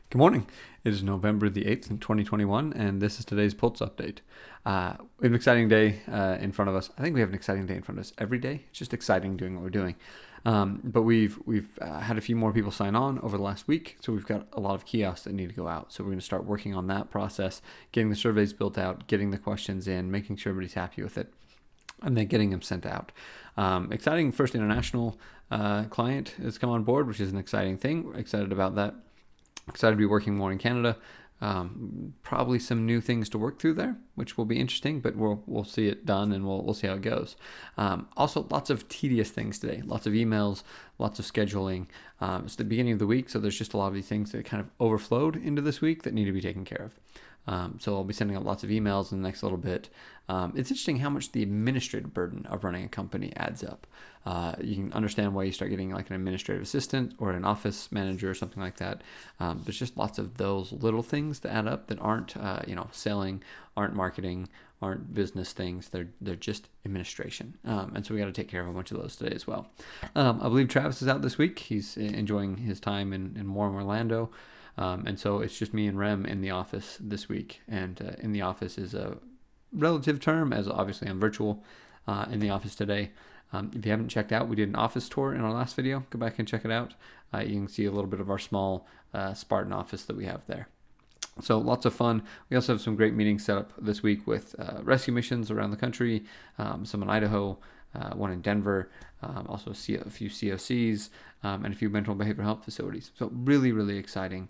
Good morning. It is November the 8th in 2021, and this is today's Pulse Update. We have an exciting day in front of us. I think we have an exciting day in front of us every day. It's just exciting doing what we're doing. But we've had a few more people sign on over the last week, so we've got a lot of kiosks that need to go out. So we're going to start working on that process, getting the surveys built out, getting the questions in, making sure everybody's happy with it, and then getting them sent out. Exciting first international client has come on board, which is an exciting thing. We're excited about that. Excited to be working more in Canada. Probably some new things to work through there, which will be interesting, but we'll see it done and we'll see how it goes. Also, lots of tedious things today. Lots of emails, lots of scheduling. It's the beginning of the week, so there's just a lot of these things that kind of overflowed into this week that need to be taken care of. So I'll be sending out lots of emails in the next little bit. It's interesting how much the administrative burden of running a company adds up. You can understand why you start getting like an administrative assistant or an office manager or something like that. There's just lots of those little things that add up that aren't, selling, aren't marketing, aren't business things. They're just administration. And so we got to take care of a bunch of those today as well. I believe Travis is out this week. He's enjoying his time in warm Orlando. And so it's just me and Rem in the office this week. And in the office is a relative term, as obviously I'm virtual in the office today. If you haven't checked out, we did an office tour in our last video. Go back and check it out. You can see a little bit of our small Spartan office that we have there. So lots of fun. We also have some great meetings set up this week with rescue missions around the country, some in Idaho, one in Denver, also a few COCs, and a few mental and behavioral health facilities. So really, really exciting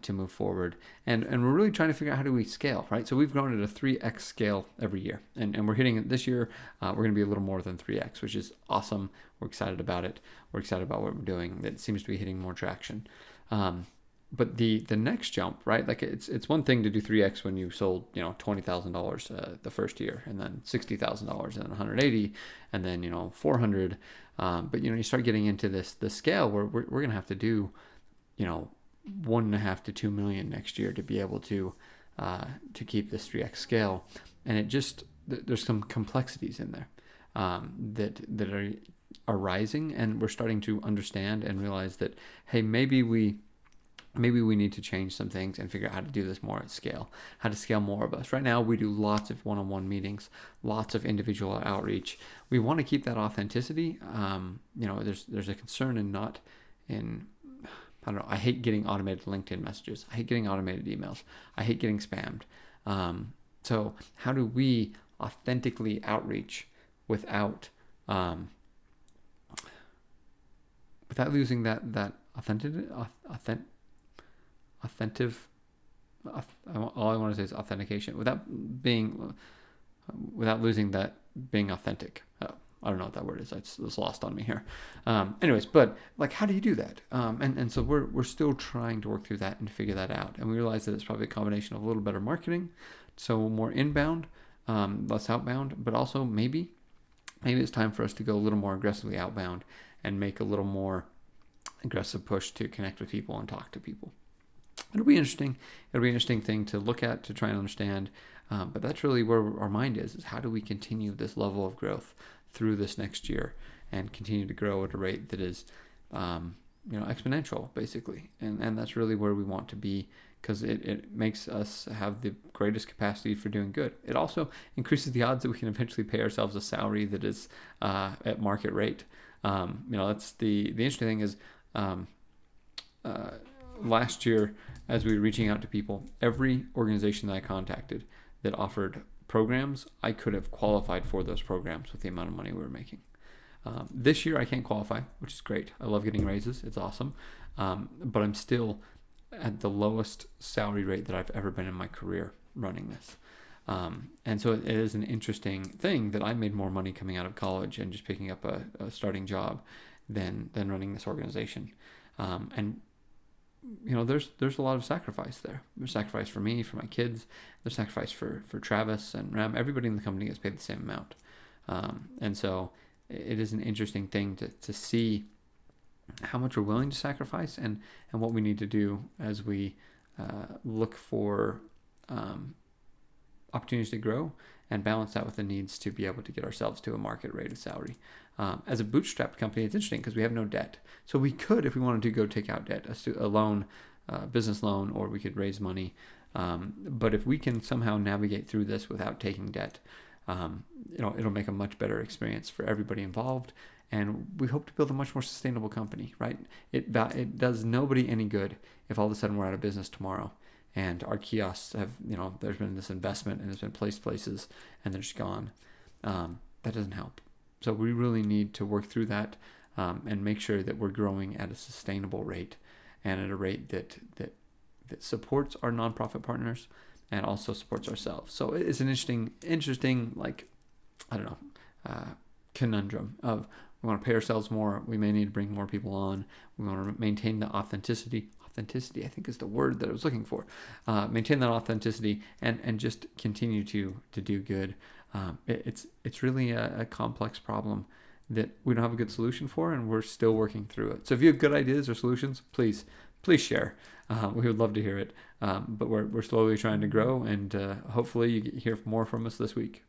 to move forward. And we're really trying to figure out how do we scale, right? So we've grown at a 3x scale every year. And we're hitting it this year. We're going to be a little more than 3x, which is awesome. We're excited about it. We're excited about what we're doing. It seems to be hitting more traction. But the next jump, right? Like it's one thing to do 3x when you sold, $20,000 the first year, and then $60,000, and then 180, and then 400. But you start getting into this scale where we're gonna have to do, 1.5 to 2 million next year to be able to keep this 3x scale, and it just there's some complexities in there that are rising, and we're starting to understand and realize that hey, maybe we need to change some things and figure out how to do this more at scale, how to scale more of us. Right now, we do lots of one-on-one meetings, lots of individual outreach. We want to keep that authenticity. There's a concern I hate getting automated LinkedIn messages. I hate getting automated emails. I hate getting spammed. So how do we authentically outreach without losing that all I want to say is authentication without losing that being authentic. I don't know what that word is. It's lost on me here. Anyways, but like, how do you do that? And so we're still trying to work through that and figure that out. And we realize that it's probably a combination of a little better marketing, so more inbound, less outbound, but also maybe it's time for us to go a little more aggressively outbound and make a little more aggressive push to connect with people and talk to people. It'll be interesting. It'll be an interesting thing to look at, to try and understand. But that's really where our mind is how do we continue this level of growth through this next year and continue to grow at a rate that is, exponential, basically. And that's really where we want to be, because it makes us have the greatest capacity for doing good. It also increases the odds that we can eventually pay ourselves a salary that is at market rate. That's the interesting thing is, last year, as we were reaching out to people, every organization that I contacted that offered programs, I could have qualified for those programs with the amount of money we were making. This year, I can't qualify, which is great. I love getting raises. It's awesome. But I'm still at the lowest salary rate that I've ever been in my career running this. And so it is an interesting thing that I made more money coming out of college and just picking up a starting job than running this organization. There's a lot of sacrifice there. There's sacrifice for me, for my kids. There's sacrifice for Travis and Ram. Everybody in the company gets paid the same amount. And so it is an interesting thing to see how much we're willing to sacrifice and what we need to do as we look for opportunities to grow and balance that with the needs to be able to get ourselves to a market rate of salary. As a bootstrapped company, it's interesting because we have no debt. So we could, if we wanted to, go take out debt, a loan business loan, or we could raise money. But if we can somehow navigate through this without taking debt, it'll make a much better experience for everybody involved. And we hope to build a much more sustainable company, right? It does nobody any good if all of a sudden we're out of business tomorrow and our kiosks have, there's been this investment and it's been placed places and they're just gone. That doesn't help. So we really need to work through that and make sure that we're growing at a sustainable rate and at a rate that supports our nonprofit partners and also supports ourselves. So it's an interesting, like, I don't know, conundrum of, we want to pay ourselves more. We may need to bring more people on. We want to maintain the authenticity. Authenticity, I think, is the word that I was looking for. Maintain that authenticity and just continue to do good. It's really a complex problem that we don't have a good solution for, and we're still working through it. So if you have good ideas or solutions, please share. We would love to hear it. But we're slowly trying to grow, and hopefully you hear more from us this week.